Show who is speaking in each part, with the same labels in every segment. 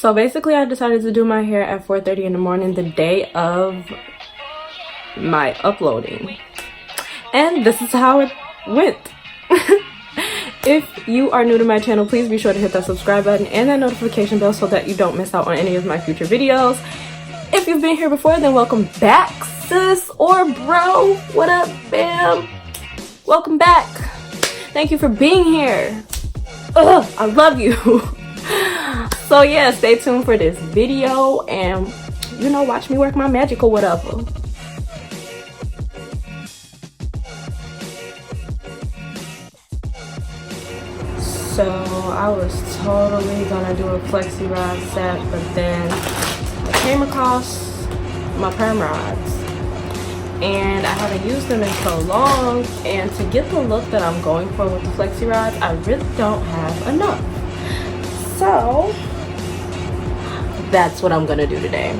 Speaker 1: So basically I decided to do my hair at 4:30 in the morning the day of my uploading. And this is how it went. If you are new to my channel, please be sure to hit that subscribe button and that notification bell so that you don't miss out on any of my future videos. If you've been here before, then welcome back, sis or bro. What up, fam? Welcome back. Thank you for being here. Ugh, I love you. So yeah, stay tuned for this video and, you know, watch me work my magic or whatever. So I was totally gonna do a flexi rod set, but then I came across my Permrods and I haven't used them in so long, and to get the look that I'm going for with the flexi rods, I really don't have enough. So that's what I'm gonna do today,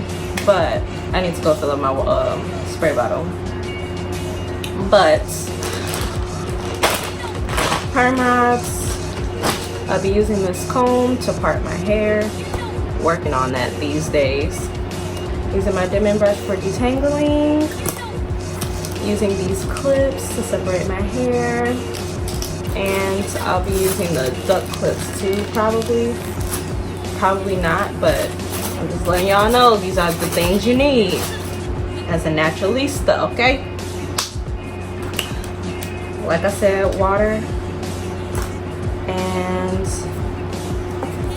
Speaker 1: but I need to go fill up my spray bottle. But Permrods, I'll be using this comb to part my hair. Working on that these days. Using my dimming brush for detangling. Using these clips to separate my hair. And I'll be using the duck clips too, probably. Probably not, but I'm just letting y'all know these are the things you need as a naturalista, okay? Like I said, water. And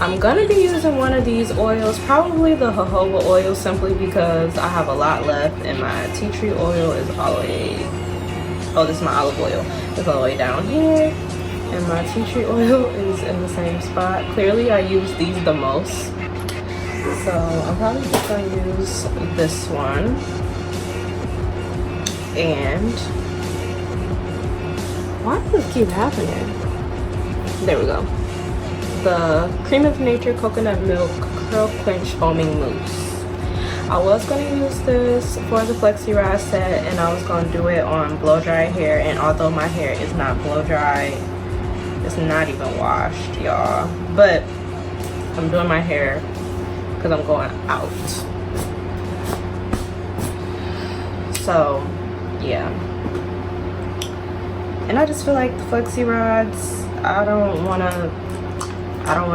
Speaker 1: I'm gonna be using one of these oils, probably the jojoba oil, simply because I have a lot left and my tea tree oil is all the way, oh, this is my olive oil, it's all the way down here, and my tea tree oil is in the same spot. Clearly I use these the most, so I'm probably just gonna use this one. And why does this keep happening? There we go. The Cream of Nature Coconut Milk Curl Quench Foaming Mousse. I was going to use this for the flexi rod set, and I was going to do it on blow dry hair, and although my hair is not blow dry, it's not even washed, y'all, but I'm doing my hair because I'm going out. So yeah, and I just feel like the flexi rods, I don't want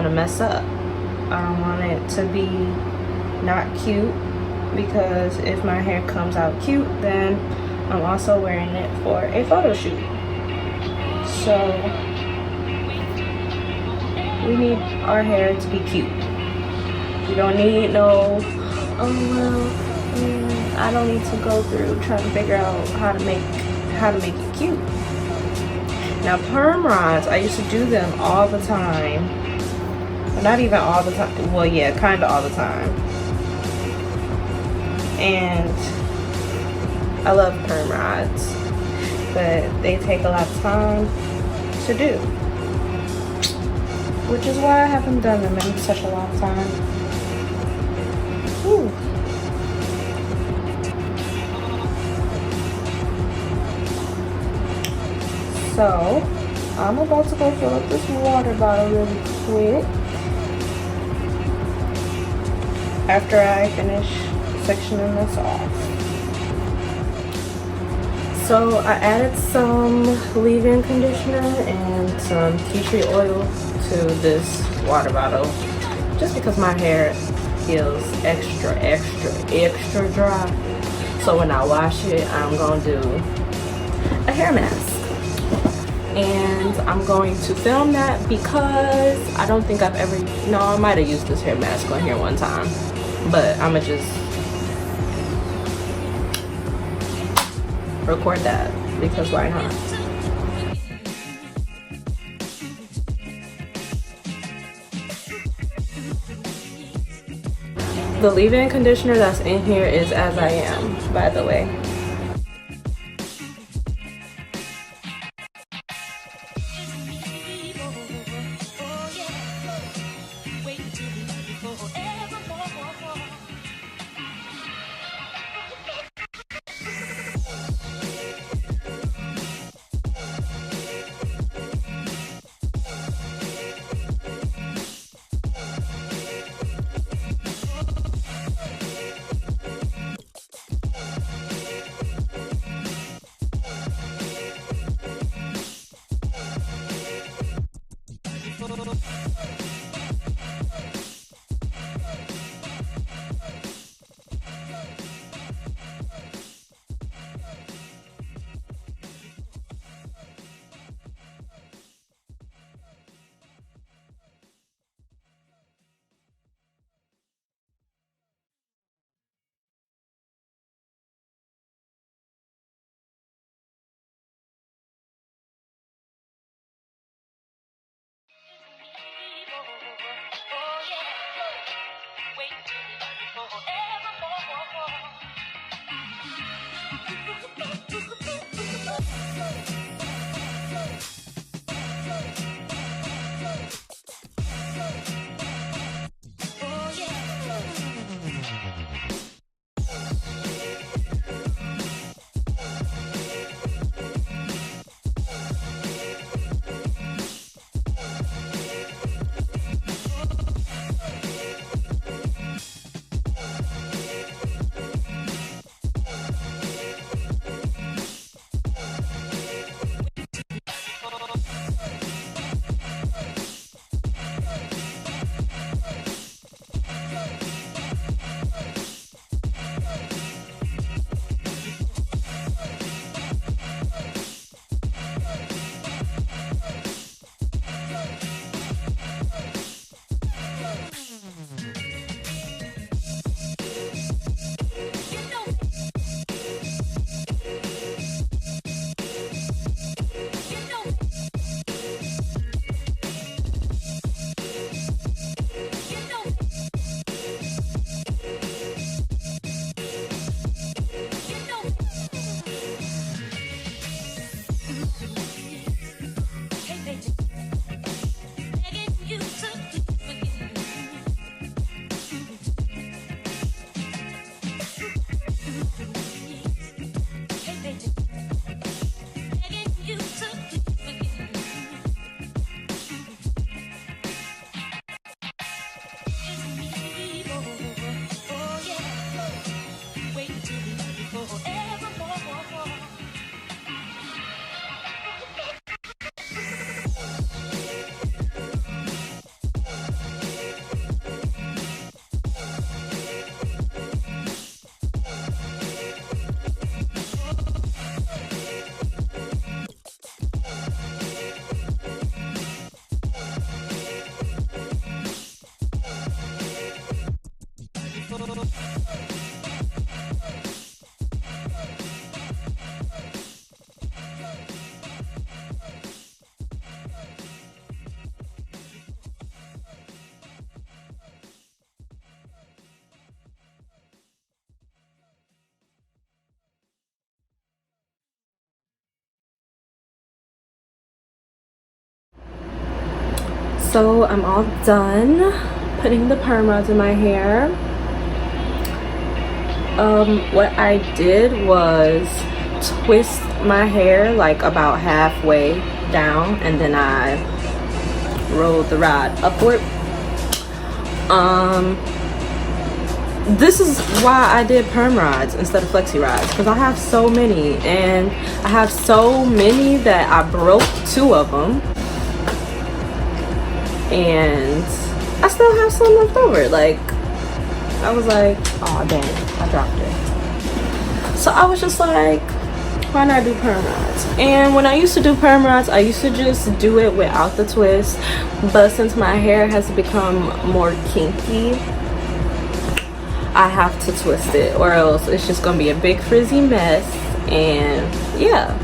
Speaker 1: to mess up. I don't want it to be not cute, because if my hair comes out cute, then I'm also wearing it for a photo shoot. So we need our hair to be cute. We don't need no, oh well, I don't need to go through trying to figure out how to make it cute. Now perm rods, I used to do them all the time. Well, not even all the time. Well, yeah, kind of all the time. And I love perm rods, but they take a lot of time to do, which is why I haven't done them in such a long time. Ooh. So I'm about to go fill up this water bottle really quick after I finish sectioning this off. So I added some leave-in conditioner and some tea tree oil to this water bottle just because my hair feels extra dry. So when I wash it, I'm gonna do a hair mask. And I'm going to film that because I don't think I've ever, no, I might have used this hair mask on here one time, but I'm gonna just record that because why not? The leave-in conditioner that's in here is As I Am, by the way. So I'm all done putting the perm rods in my hair. What I did was twist my hair like about halfway down, and then I rolled the rod upward. This is why I did perm rods instead of flexi rods, because I have so many, and I have so many that I broke 2 of them, and I still have some left over. Like, I was like, oh dang, I dropped it. So I was just like, why not do perm rods? And when I used to do perm rods, I used to just do it without the twist, but since my hair has become more kinky, I have to twist it, or else it's just gonna be a big frizzy mess. And yeah,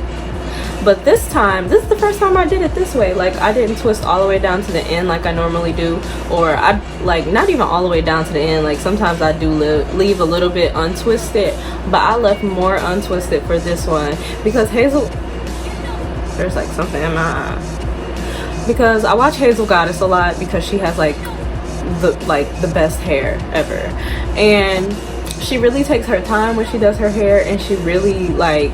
Speaker 1: but this time, this is the first time I did it this way. Like, I didn't twist all the way down to the end like I normally do, or I like not even all the way down to the end. Like, sometimes I do leave a little bit untwisted, but I left more untwisted for this one because Hazel, there's like something in my eye, because I watch Hazel Goddess a lot because she has like the best hair ever, and she really takes her time when she does her hair, and she really, like,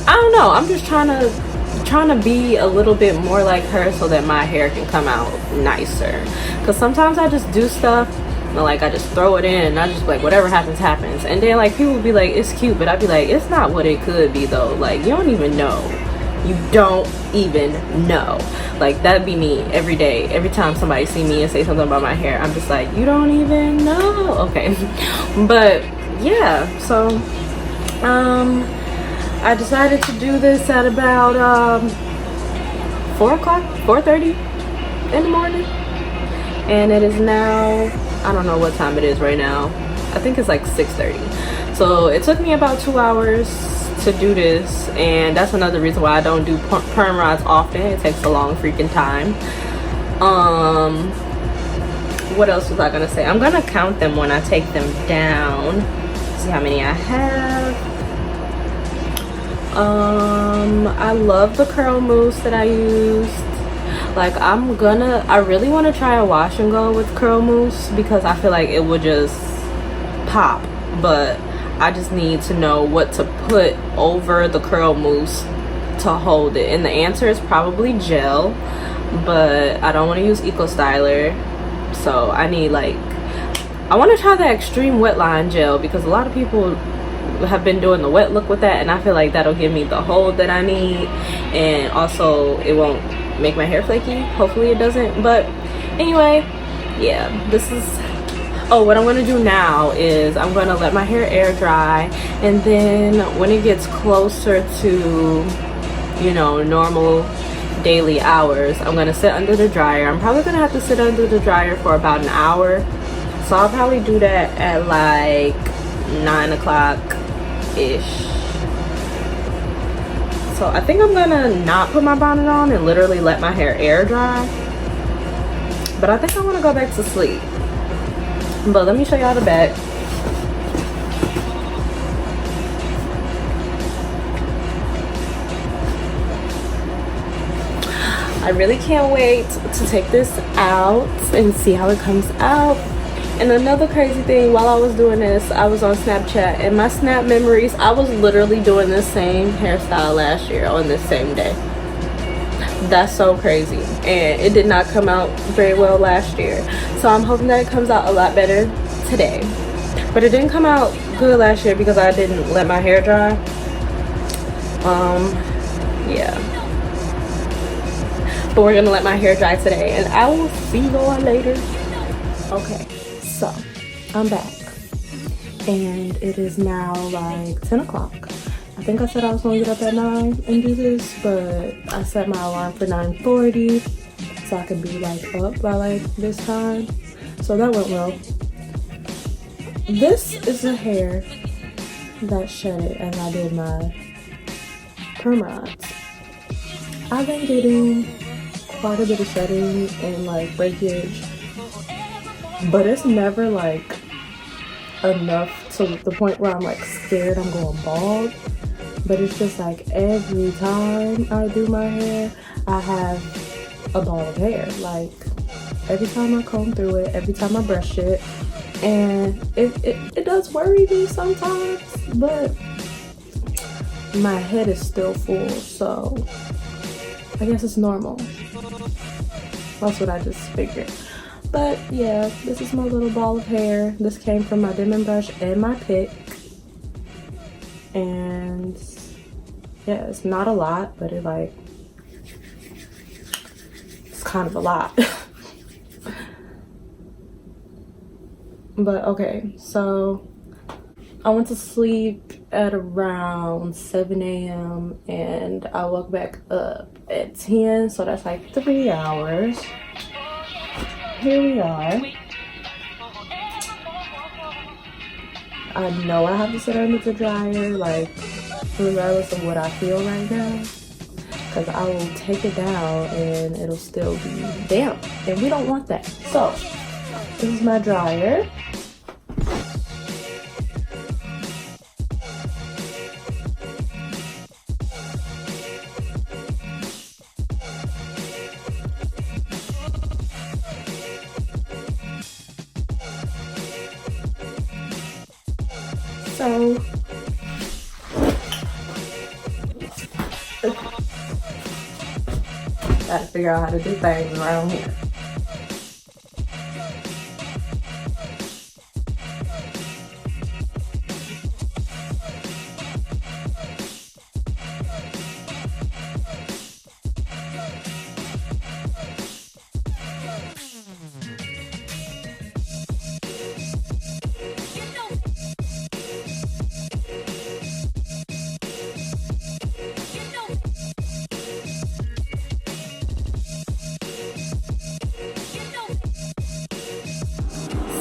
Speaker 1: I don't know, I'm just trying to be a little bit more like her so that my hair can come out nicer. Because sometimes I just do stuff and like I just throw it in and I just like, whatever happens happens, and then like people will be like, it's cute, but I'd be like, it's not what it could be though. Like, you don't even know. You don't even know. Like, that'd be me every day. Every time somebody see me and say something about my hair, I'm just like, you don't even know. Okay. But yeah, so I decided to do this at about 4 o'clock, 4:30 in the morning, and it is now, I don't know what time it is right now. I think it's like 6:30. So it took me about 2 hours to do this, and that's another reason why I don't do perm rods often. It takes a long freaking time. What else was I gonna say? I'm gonna count them when I take them down, see how many I have. I love the curl mousse that I used. Like, I really want to try a wash and go with curl mousse because I feel like it would just pop, but I just need to know what to put over the curl mousse to hold it, and the answer is probably gel, but I don't want to use Eco Styler, so I need, like, I want to try the extreme wet line gel because a lot of people have been doing the wet look with that, and I feel like that'll give me the hold that I need, and also it won't make my hair flaky. Hopefully it doesn't. But anyway, yeah, this is, oh, what I'm gonna do now is I'm gonna let my hair air dry, and then when it gets closer to, you know, normal daily hours, I'm gonna sit under the dryer. I'm probably gonna have to sit under the dryer for about an hour, so I'll probably do that at like 9 o'clock ish. So I think I'm gonna not put my bonnet on and literally let my hair air dry, but I think I want to go back to sleep. But let me show y'all the back. I really can't wait to take this out and see how it comes out. And another crazy thing, while I was doing this, I was on Snapchat, and my Snap memories, I was literally doing the same hairstyle last year on this same day. That's so crazy, and it did not come out very well last year, so I'm hoping that it comes out a lot better today. But it didn't come out good last year because I didn't let my hair dry. Yeah, but we're gonna let my hair dry today, and I will see you all later. Okay, so I'm back, and it is now like 10 o'clock. I think I said I was gonna get up at 9 and do this, but I set my alarm for 9:40 so I can be like up by like this time. So that went well. This is the hair that shedded and I did my perm rods. I've been getting quite a bit of shedding and like breakage, but it's never like enough to the point where I'm like scared I'm going bald. But it's just like every time I do my hair, I have a ball of hair. Like, every time I comb through it, every time I brush it. And it does worry me sometimes, but my head is still full, so I guess it's normal. That's what I just figured. But yeah, this is my little ball of hair. This came from my dimming brush and my pick. And yeah, it's not a lot, but it's kind of a lot. But okay, so I went to sleep at around 7 a.m. and I woke back up at 10, so that's like 3 hours. Here we are. I know I have to sit under the dryer, like, regardless of what I feel right now, because I will take it down and it'll still be damp, and we don't want that. So this is my dryer. So gotta figure out how to do things around here.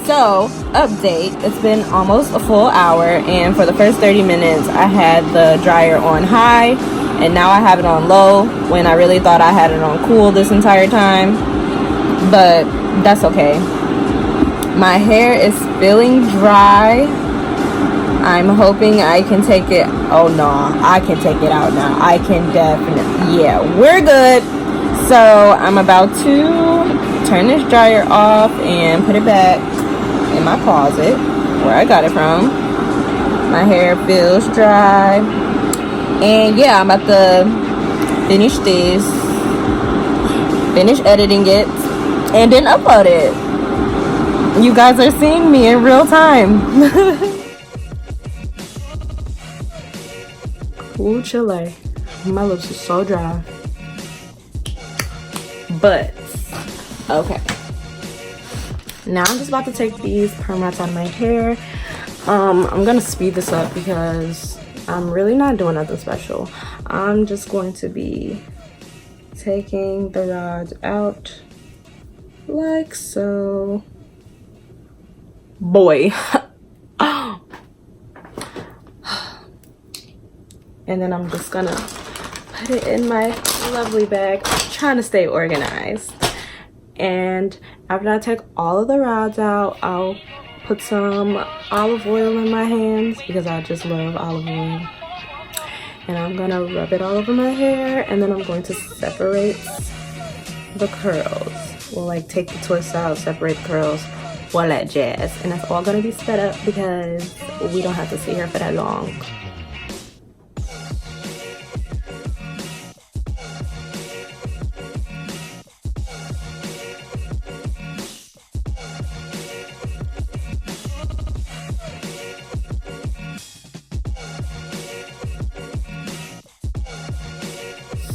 Speaker 1: So, update, it's been almost a full hour, and for the first 30 minutes I had the dryer on high, and now I have it on low when I really thought I had it on cool this entire time, but that's okay. My hair is feeling dry. I'm hoping I can take it, oh no, I can take it out now. I can definitely, yeah, we're good. So I'm about to turn this dryer off and put it back in my closet where I got it from. My hair feels dry, and yeah, I'm about to finish this, finish editing it, and then upload it. You guys are seeing me in real time. Ooh, Chile, my lips are so dry, but okay. Now I'm just about to take these permrods out of my hair. I'm gonna speed this up because I'm really not doing nothing special. I'm just going to be taking the rods out like so. Boy. And then I'm just gonna put it in my lovely bag, trying to stay organized. And after I take all of the rods out, I'll put some olive oil in my hands because I just love olive oil. And I'm gonna rub it all over my hair, and then I'm going to separate the curls. We'll like take the twists out, separate the curls, all that jazz. And that's all gonna be sped up because we don't have to see her for that long.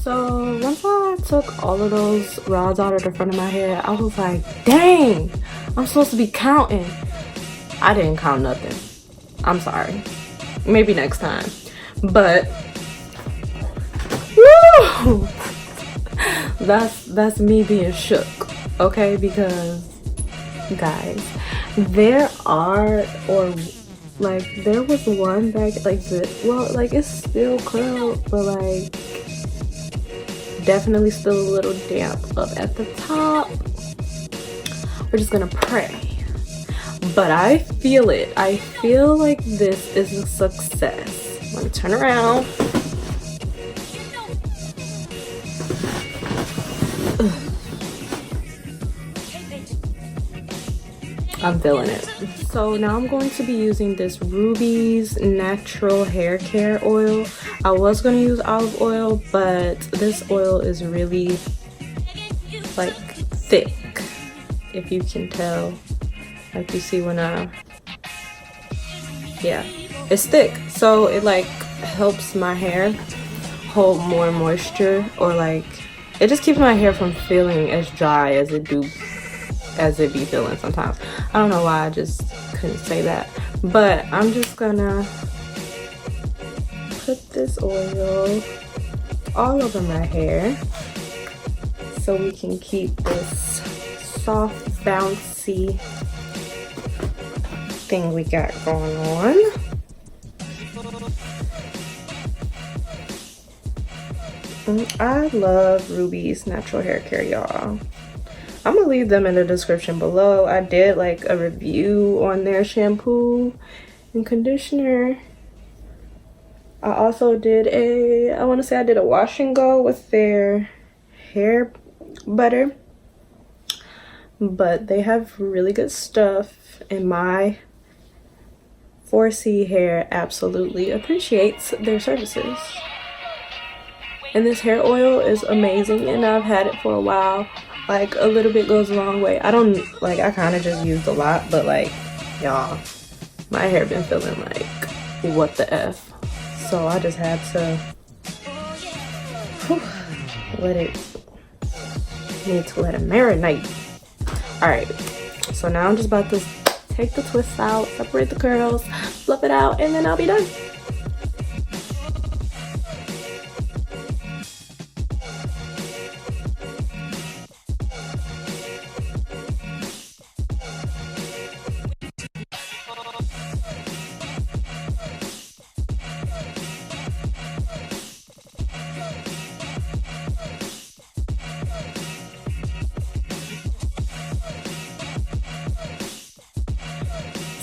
Speaker 1: So once I took all of those rods out of the front of my hair, I was like, dang, I'm supposed to be counting. I didn't count nothing. I'm sorry. Maybe next time. But woo! That's me being shook, okay? Because guys, there was one back like this. Well, like it's still curled, but like definitely still a little damp up at the top. We're just gonna pray. But I feel it. I feel like this is a success. Let me turn around. I'm feeling it. So now I'm going to be using this Ruby's natural hair care oil. I was going to use olive oil, but this oil is really like thick, if you can tell. Like you see when yeah, it's thick, so it like helps my hair hold more moisture, or like it just keeps my hair from feeling as dry as it be feeling sometimes. I don't know why I just couldn't say that, but I'm just gonna put this oil all over my hair so we can keep this soft, bouncy thing we got going on. I love Ruby's natural hair care, y'all. I'm gonna leave them in the description below. I did like a review on their shampoo and conditioner. I also did I want to say I did a wash and go with their hair butter, but they have really good stuff, and my 4C hair absolutely appreciates their services. And this hair oil is amazing, and I've had it for a while. Like, a little bit goes a long way. I kind of just used a lot, but like, y'all, my hair been feeling like what the F. So I just had to let it marinate. Alright, so now I'm just about to take the twists out, separate the curls, fluff it out, and then I'll be done.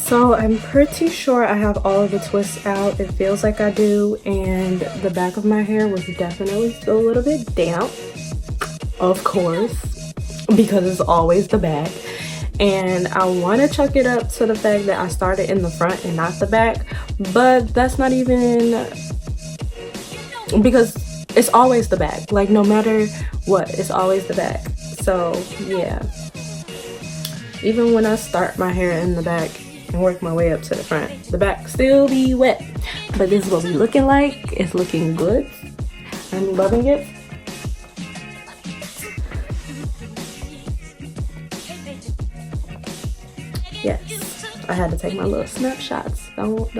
Speaker 1: So I'm pretty sure I have all of the twists out. It feels like I do, and the back of my hair was definitely still a little bit damp, of course, because it's always the back. And I want to chuck it up to the fact that I started in the front and not the back, but that's not even, because it's always the back. Like, no matter what, it's always the back. So yeah, even when I start my hair in the back and work my way up to the front, the back still be wet. But this is what we looking like. It's looking good. I'm loving it. Yes, I had to take my little snapshots. Don't.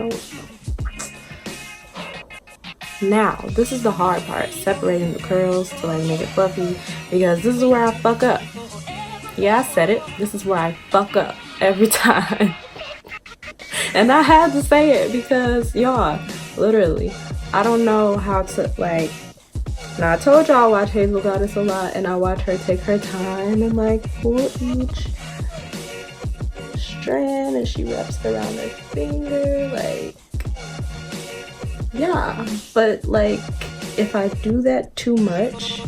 Speaker 1: Now, this is the hard part, separating the curls to like make it fluffy, because this is where I fuck up. Yeah, I said it. This is where I fuck up every time. And I had to say it because, y'all, literally, I don't know how to, like, now I told y'all I watch Hazel Goddess a lot, and I watch her take her time and, like, pull each strand, and she wraps it around her finger, like, yeah. But, like, if I do that too much,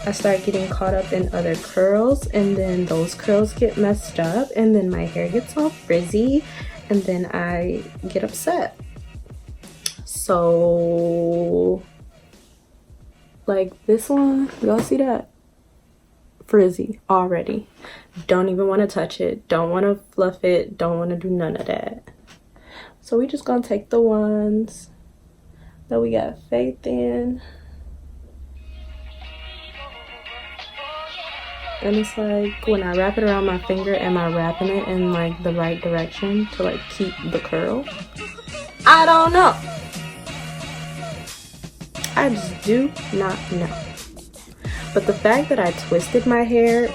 Speaker 1: I start getting caught up in other curls, and then those curls get messed up, and then my hair gets all frizzy, and then I get upset. So, like this one, y'all see that? Frizzy already. Don't even want to touch it. Don't want to fluff it. Don't want to do none of that. So we just gonna take the ones that we got faith in. And it's like, when I wrap it around my finger, am I wrapping it in like the right direction to like keep the curl? I don't know. I just do not know. But the fact that I twisted my hair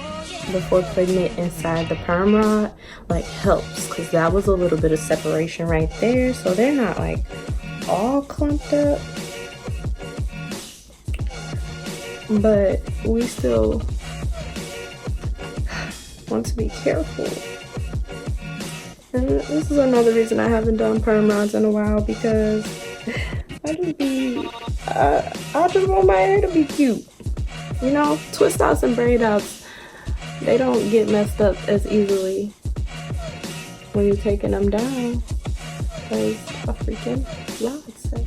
Speaker 1: before putting it inside the Permrod like helps, because that was a little bit of separation right there, so they're not like all clumped up. But we still want to be careful. And this is another reason I haven't done perm rods in a while, because I just want my hair to be cute. You know, twist outs and braid outs, they don't get messed up as easily when you're taking them down. Because a freaking rod set.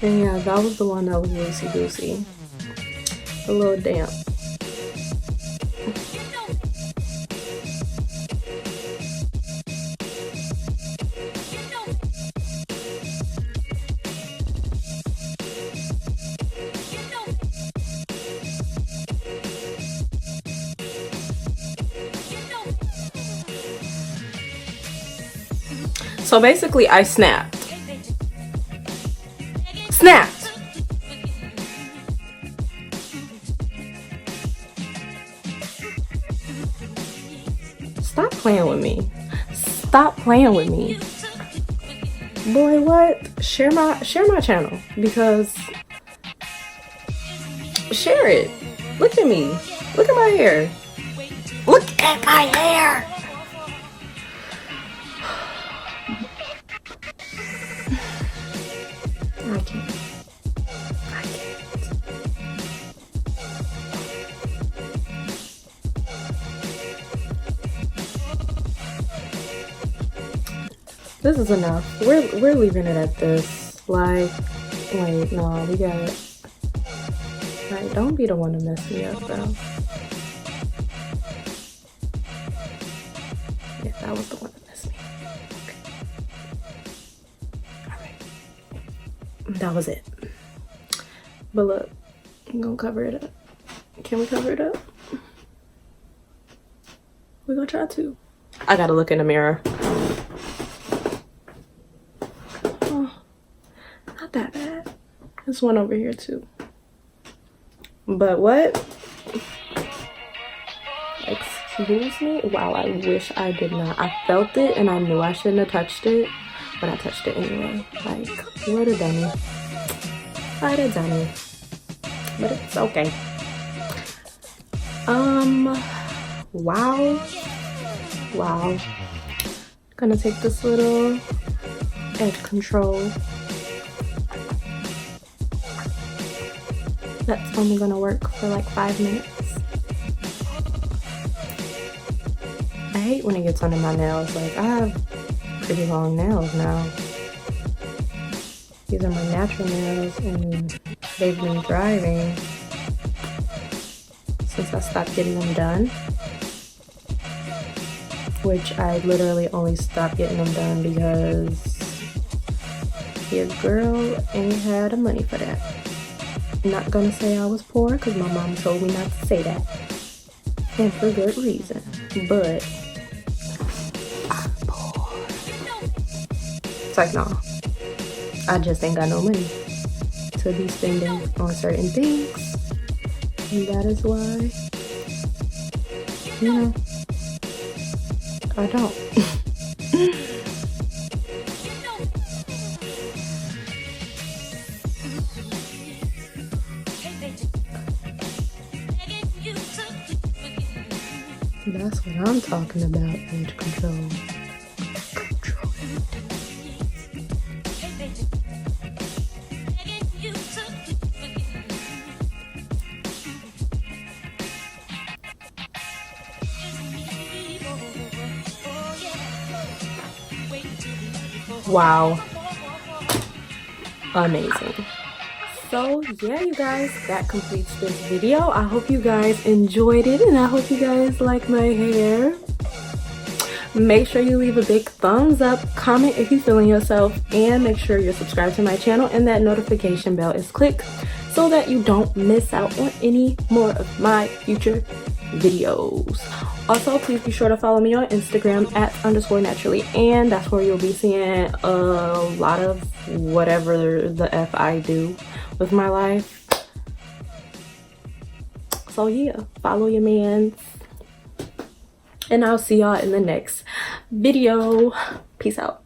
Speaker 1: And yeah, that was the one that was loosey goosey. A little damp. So basically I snapped. Snapped! Stop playing with me. Stop playing with me. Boy, what? Share my channel, because share it. Look at me. Look at my hair. Look at my hair. I can't. This is enough. We're leaving it at this. Like, wait, no, we got it. Right, don't be the one to mess me up, though. Yeah, that was the one that messed me up. Okay. Alright. That was it. But look, I'm gonna cover it up. Can we cover it up? We're gonna try to. I gotta look in the mirror. Not that bad. There's one over here too. But what? Excuse me? Wow, I wish I did not. I felt it and I knew I shouldn't have touched it, but I touched it anyway. Like, what a dummy. What a dummy. But it's okay. Wow. Gonna take this little edge control. That's only gonna work for like 5 minutes. I hate when it gets under my nails. Like, I have pretty long nails now. These are my natural nails and they've been thriving since I stopped getting them done. Which I literally only stopped getting them done because your girl ain't had the money for that. Not gonna say I was poor because my mom told me not to say that, and for good reason, but I'm poor. It's like, no, I just ain't got no money to be spending on certain things, and that is why, you know, I don't. That's what I'm talking about, edge control. Control it. Wow. Amazing. So yeah, you guys, that completes this video. I hope you guys enjoyed it and I hope you guys like my hair. Make sure you leave a big thumbs up, comment if you're feeling yourself, and make sure you're subscribed to my channel and that notification bell is clicked so that you don't miss out on any more of my future videos. Also, please be sure to follow me on Instagram @_naturally, and that's where you'll be seeing a lot of whatever the F I do with my life. So yeah, follow your mans, and I'll see y'all in the next video. Peace out.